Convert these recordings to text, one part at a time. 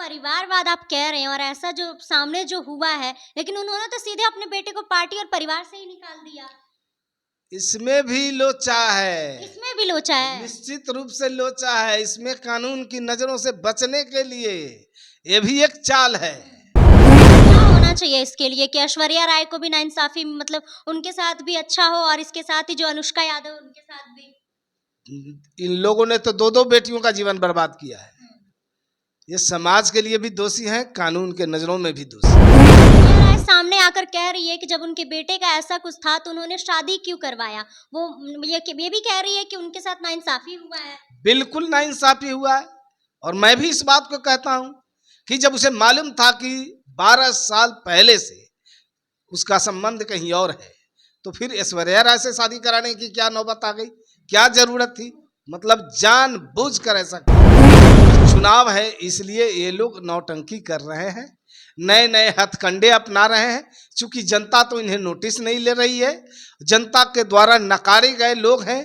परिवारवाद आप कह रहे हैं और ऐसा जो सामने जो हुआ है, लेकिन उन्होंने तो सीधे अपने बेटे को पार्टी और परिवार से ही निकाल दिया। इसमें भी लोचा है, इसमें भी लोचा है। निश्चित रूप से लोचा है। इसमें कानून की नजरों से बचने के लिए ये भी एक चाल है। क्या होना चाहिए इसके लिए कि ऐश्वर्या राय को भी नाइंसाफी मतलब उनके साथ भी अच्छा हो और इसके साथ ही जो अनुष्का यादव उनके साथ भी। इन लोगों ने तो दो दो बेटियों का जीवन बर्बाद किया है। ये समाज के लिए भी दोषी है, कानून के नजरों में भी दोषी है। ऐश्वर्या राय सामने आकर कह रही है कि जब उनके बेटे का ऐसा कुछ था तो उन्होंने शादी क्यों करवाया। वो ये भी कह रही है कि उनके साथ नाइंसाफी हुआ है। बिल्कुल नाइंसाफी हुआ है। और मैं भी इस बात को कहता हूं कि जब उसे मालूम था कि 12 साल पहले से उसका संबंध कहीं और है, तो फिर ऐश्वर्या राय से शादी कराने की क्या नौबत आ गई, क्या जरूरत थी। मतलब जानबूझकर ऐसा चुनाव है इसलिए ये लोग नौटंकी कर रहे हैं, नए नए हथकंडे अपना रहे हैं। चूंकि जनता तो इन्हें नोटिस नहीं ले रही है, जनता के द्वारा नकारे गए लोग हैं।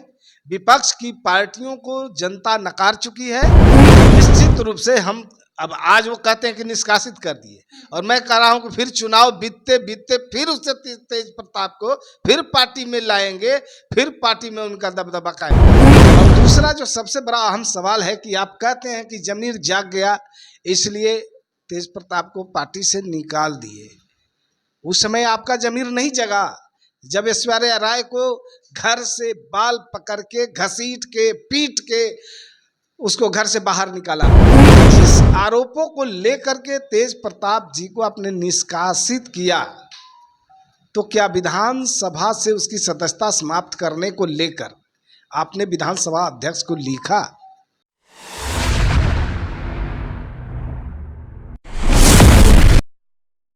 विपक्ष की पार्टियों को जनता नकार चुकी है। निश्चित रूप से हम अब आज वो कहते हैं कि निष्कासित कर दिए, और मैं कह रहा हूं कि फिर चुनाव बीतते बीतते फिर उससे तेज प्रताप को फिर पार्टी में लाएंगे, फिर पार्टी में उनका दबदबा कायम। और दूसरा जो सबसे बड़ा अहम सवाल है कि आप कहते हैं कि जमीर जाग गया इसलिए तेज प्रताप को पार्टी से निकाल दिए। उस समय आपका जमीर नहीं जगा जब ऐश्वर्या राय को घर से बाल पकड़ के घसीट के पीट के उसको घर से बाहर निकाला। जिस आरोपों को लेकर के तेज प्रताप जी को आपने निष्कासित किया, तो क्या विधानसभा से उसकी सदस्यता समाप्त करने को लेकर आपने विधानसभा अध्यक्ष को लिखा?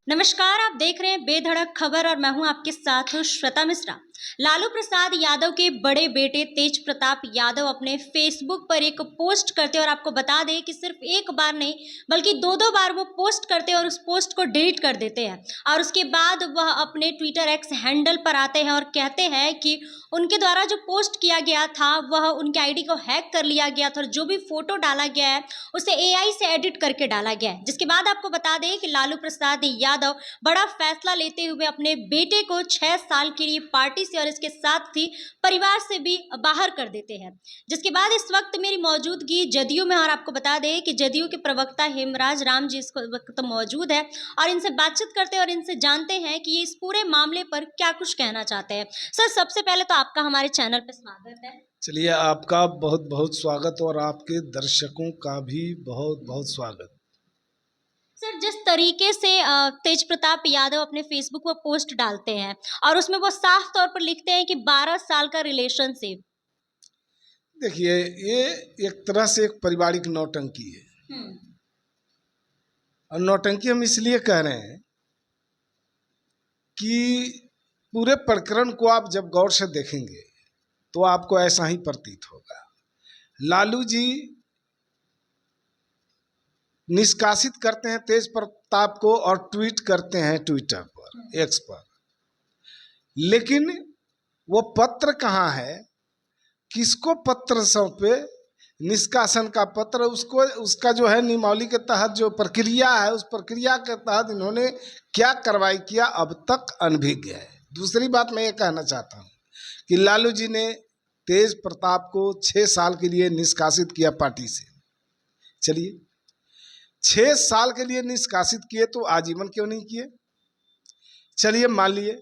नमस्कार, आप देख रहे हैं बेधड़क खबर और मैं हूं आपके साथ हूं श्वेता मिश्रा। लालू प्रसाद यादव के बड़े बेटे तेज प्रताप यादव अपने फेसबुक पर एक पोस्ट करते और आपको बता दें कि सिर्फ एक बार नहीं बल्कि दो दो बार वो पोस्ट करते और उस पोस्ट को डिलीट कर देते हैं और उसके बाद वह अपने ट्विटर एक्स हैंडल पर आते हैं और कहते हैं कि उनके द्वारा जो पोस्ट किया गया था वह उनके आईडी को हैक कर लिया गया था और जो भी फोटो डाला गया है उसे एआई से एडिट करके डाला गया है। जिसके बाद आपको बता दें कि लालू प्रसाद यादव बड़ा फैसला लेते हुए अपने बेटे को 6 साल के लिए पार्टी से और इसके साथ ही परिवार से भी बाहर कर देते हैं। जिसके बाद इस वक्त मेरी मौजूदगी जदयू में और आपको बता दें कि जदयू के प्रवक्ता हेमराज राम जी इस वक्त मौजूद है और इनसे बातचीत करते हैं और इनसे जानते हैं कि ये इस पूरे मामले पर क्या कुछ कहना चाहते हैं। सर, सबसे पहले तो आपका हमारे चैनल पर स्वागत है। चलिए, आपका बहुत बहुत स्वागत और आपके दर्शकों का भी बहुत बहुत स्वागत। सर, जिस तरीके से तेज प्रताप यादव अपने फेसबुक पर पोस्ट डालते हैं और उसमें वो साफ तौर पर लिखते हैं कि 12 साल का रिलेशनशिप। देखिए, ये एक तरह से एक पारिवारिक नौटंकी है। और नौटंकी हम इसलिए कह रहे हैं कि पूरे प्रकरण को आप जब गौर से देखेंगे तो आपको ऐसा ही प्रतीत होगा। लालू जी निष्कासित करते हैं तेज प्रताप को और ट्वीट करते हैं ट्विटर पर, एक्स पर, लेकिन वो पत्र कहाँ है, किसको पत्र सौंपे, निष्कासन का पत्र, उसको उसका जो है नियमावली के तहत जो प्रक्रिया है उस प्रक्रिया के तहत इन्होंने क्या कार्रवाई किया अब तक अनभिज्ञ है। दूसरी बात मैं ये कहना चाहता हूँ कि लालू जी ने तेज प्रताप को 6 साल के लिए निष्कासित किया पार्टी से। चलिए, 6 साल के लिए निष्कासित किए तो आजीवन क्यों नहीं किए? चलिए, मान लिए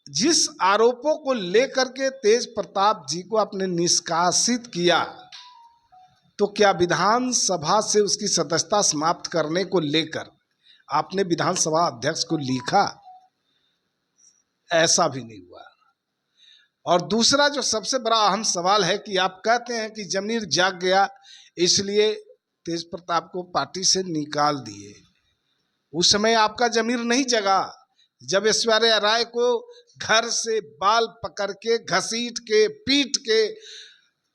जिस आरोपों को लेकर के तेज प्रताप जी को आपने निष्कासित किया, तो क्या विधानसभा से उसकी सदस्यता समाप्त करने को लेकर आपने विधानसभा अध्यक्ष को लिखा? ऐसा भी नहीं हुआ। और दूसरा जो सबसे बड़ा अहम सवाल है कि आप कहते हैं कि जमीर जाग गया इसलिए तेज प्रताप को पार्टी से निकाल दिए। उस समय आपका जमीर नहीं जगा जब ऐश्वर्या राय को घर से बाल पकड़ के घसीट के पीट के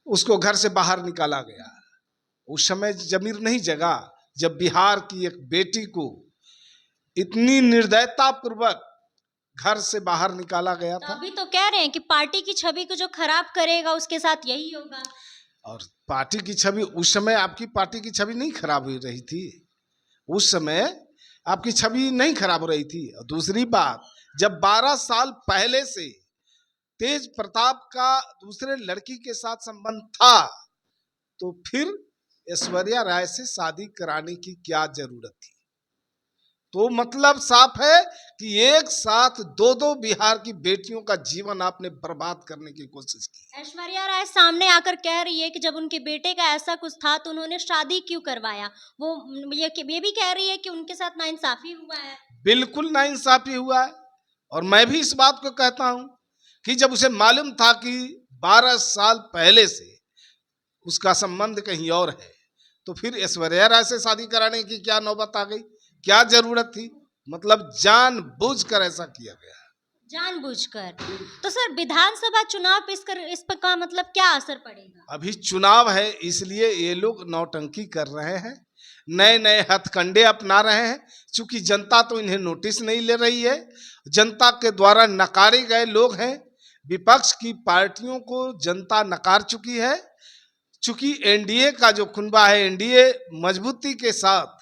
उसको घर से बाहर निकाला गया। उस समय जमीर नहीं जगा जब बिहार की एक बेटी को इतनी निर्दयता पूर्वक घर से बाहर निकाला गया था। अभी तो कह रहे हैं कि पार्टी की छवि को जो खराब करेगा उसके साथ यही होगा। और पार्टी की छवि, उस समय आपकी पार्टी की छवि नहीं खराब हो रही थी, उस समय आपकी छवि नहीं खराब हो रही थी। और दूसरी बात, जब 12 साल पहले से तेज प्रताप का दूसरे लड़की के साथ संबंध था, तो फिर ऐश्वर्या राय से शादी कराने की क्या जरूरत थी? तो मतलब साफ है कि एक साथ दो दो बिहार की बेटियों का जीवन आपने बर्बाद करने की कोशिश की। ऐश्वर्या राय सामने आकर कह रही है कि जब उनके बेटे का ऐसा कुछ था तो उन्होंने शादी क्यों करवाया। वो ये भी कह रही है कि उनके साथ नाइंसाफी हुआ है। बिल्कुल नाइंसाफी हुआ है। और मैं भी इस बात को कहता हूं कि जब उसे मालूम था कि 12 साल पहले से उसका संबंध कहीं और है, तो फिर ऐश्वर्या राय से शादी कराने की क्या नौबत आ गई? क्या जरूरत थी? मतलब जानबूझकर ऐसा किया गया। जानबूझकर। तो सर विधानसभा चुनाव पे इस पर का मतलब क्या असर पड़ेगा? अभी चुनाव है, इसलिए ये लोग नौटंकी कर रहे हैं, नए नए हथकंडे अपना रहे हैं। चूंकि जनता तो इन्हें नोटिस नहीं ले रही है, जनता के द्वारा नकारे गए लोग हैं। विपक्ष की पार्टियों को जनता नकार चुकी है। चूंकि एनडीए का जो कुनबा है, एनडीए मजबूती के साथ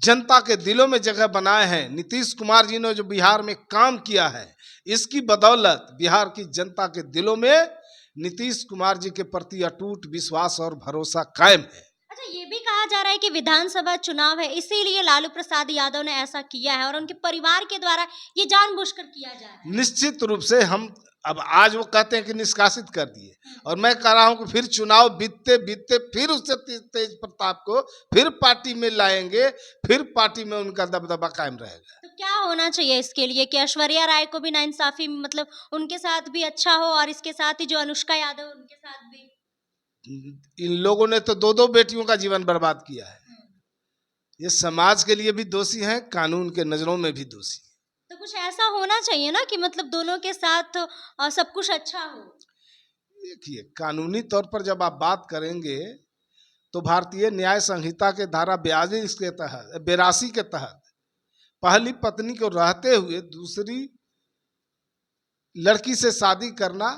जनता के दिलों में जगह बनाए हैं। नीतीश कुमार जी ने जो बिहार में काम किया है, इसकी बदौलत बिहार की जनता के दिलों में नीतीश कुमार जी के प्रति अटूट विश्वास और भरोसा कायम है। अच्छा, ये भी कहा जा रहा है कि विधानसभा चुनाव है इसीलिए लालू प्रसाद यादव ने ऐसा किया है और उनके परिवार के द्वारा ये जानबूझकर किया जा रहा है। निश्चित रूप से हम अब आज वो कहते हैं कि निष्कासित कर दिए, और मैं कह रहा हूं कि फिर चुनाव बीतते बीतते फिर उससे तेज प्रताप को फिर पार्टी में लाएंगे, फिर पार्टी में उनका दबदबा कायम रहेगा। तो क्या होना चाहिए इसके लिए कि ऐश्वर्या राय को भी नाइंसाफी मतलब उनके साथ भी अच्छा हो और इसके साथ ही जो अनुष्का यादव उनके साथ भी। इन लोगों ने तो दो दो बेटियों का जीवन बर्बाद किया है। ये समाज के लिए भी दोषी हैं, कानून के नजरों में भी दोषी। तो कुछ ऐसा होना चाहिए ना कि मतलब दोनों के साथ सब कुछ अच्छा हो। देखिए, कानूनी तौर पर जब आप बात करेंगे तो भारतीय न्याय संहिता के धारा 42 के तहत 82 के तहत पहली पत्नी को रहते हुए दूसरी लड़की से शादी करना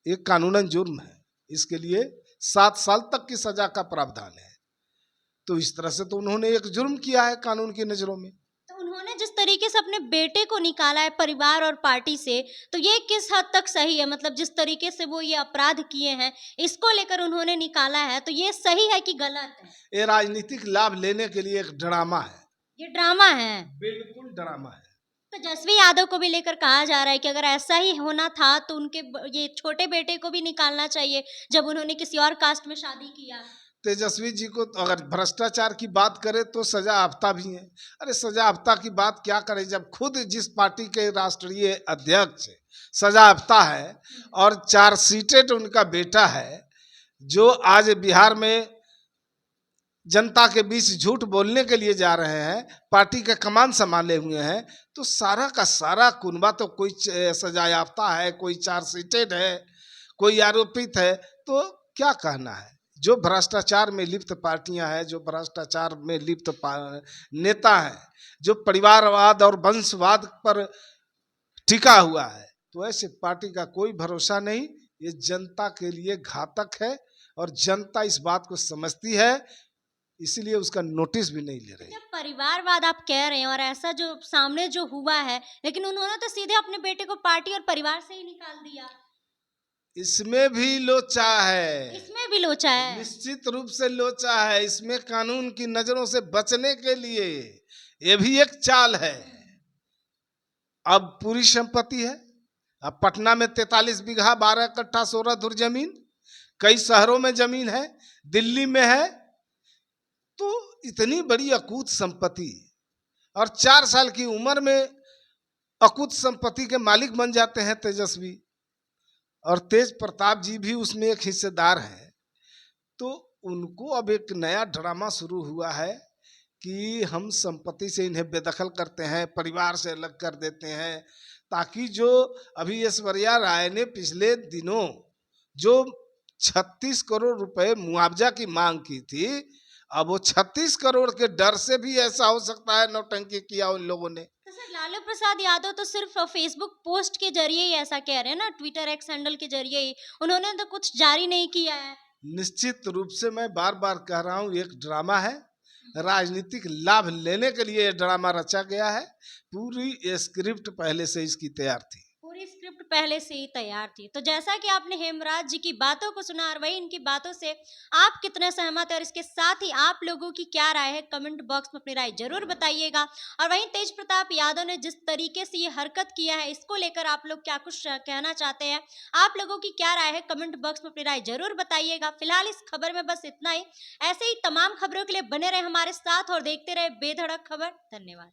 एक कानूनन जुर्म है। इसके लिए 7 साल तक की सजा का प्रावधान है। तो इस तरह से तो उन्होंने एक जुर्म किया है कानून की नजरों में। तो उन्होंने जिस तरीके से अपने बेटे को निकाला है परिवार और पार्टी से, तो ये किस हद तक सही है? मतलब जिस तरीके से वो ये अपराध किए हैं, इसको लेकर उन्होंने निकाला है, तो ये सही है कि गलत है? ये राजनीतिक लाभ लेने के लिए एक ड्रामा है। ये ड्रामा है। बिल्कुल ड्रामा है। तो जसवी यादव को भी लेकर कहा जा रहा है कि अगर ऐसा ही होना था तो उनके ये छोटे बेटे को भी निकालना चाहिए जब उन्होंने किसी और कास्ट में शादी किया। तेजस्वी जी को तो अगर भ्रष्टाचार की बात करें तो सजा याफ्ता भी है। अरे सजा याफ्ता की बात क्या करें जब खुद जिस पार्टी के राष्ट्रीय अध्यक्ष सजा याफ्ता है और चार्जशीटेड उनका बेटा है, जो आज बिहार में जनता के बीच झूठ बोलने के लिए जा रहे हैं, पार्टी का कमान संभाले हुए हैं। तो सारा का सारा कुनबा तो कोई सजा याफ्ता है, कोई चार्जशीटेड है, कोई आरोपित है। तो क्या कहना है? जो भ्रष्टाचार में लिप्त पार्टियां हैं, जो भ्रष्टाचार में लिप्त नेता हैं, जो परिवारवाद और वंशवाद पर टिका हुआ है, तो ऐसे पार्टी का कोई भरोसा नहीं। ये जनता के लिए घातक है और जनता इस बात को समझती है, इसीलिए उसका नोटिस भी नहीं ले रही। जब परिवारवाद आप कह रहे हैं और ऐसा जो सामने जो हुआ है, लेकिन उन्होंने तो सीधे अपने बेटे को पार्टी और परिवार से ही निकाल दिया। इसमें भी लोचा है। इसमें भी लोचा है। निश्चित रूप से लोचा है। इसमें कानून की नजरों से बचने के लिए ये भी एक चाल है। अब पूरी संपत्ति है। अब पटना में 43 बीघा 12 कट्ठा 16 धुर जमीन, कई शहरों में जमीन है, दिल्ली में है। तो इतनी बड़ी अकूत संपत्ति और 4 साल की उम्र में अकूत संपत्ति के मालिक बन जाते हैं तेजस्वी, और तेज प्रताप जी भी उसमें एक हिस्सेदार हैं। तो उनको अब एक नया ड्रामा शुरू हुआ है कि हम संपत्ति से इन्हें बेदखल करते हैं, परिवार से अलग कर देते हैं, ताकि जो अभी ऐश्वर्या राय ने पिछले दिनों जो 36 करोड़ रुपए मुआवजा की मांग की थी, अब वो 36 करोड़ के डर से भी ऐसा हो सकता है नौटंकी किया उन लोगों ने। तो सर लालू प्रसाद यादव तो सिर्फ फेसबुक पोस्ट के जरिए ही ऐसा कह रहे हैं ना, ट्विटर एक्स हैंडल के जरिए ही, उन्होंने तो कुछ जारी नहीं किया है। निश्चित रूप से मैं बार बार कह रहा हूँ एक ड्रामा है राजनीतिक लाभ लेने के लिए ये ड्रामा रचा गया है। पूरी स्क्रिप्ट पहले से इसकी तैयार थी। पूरी स्क्रिप्ट पहले से ही तैयार थी। तो जैसा कि आपने हेमराज जी की बातों को सुना और वही इनकी बातों से आप कितने सहमत हैं और इसके साथ ही आप लोगों की क्या राय है, कमेंट बॉक्स में अपनी राय जरूर बताइएगा। और वहीं तेज प्रताप यादव ने जिस तरीके से ये हरकत किया है, इसको लेकर आप लोग क्या कुछ कहना चाहते हैं, आप लोगों की क्या राय है, कमेंट बॉक्स में अपनी राय जरूर बताइएगा। फिलहाल इस खबर में बस इतना ही। ऐसे ही तमाम खबरों के लिए बने रहे हमारे साथ और देखते रहे बेधड़क खबर। धन्यवाद।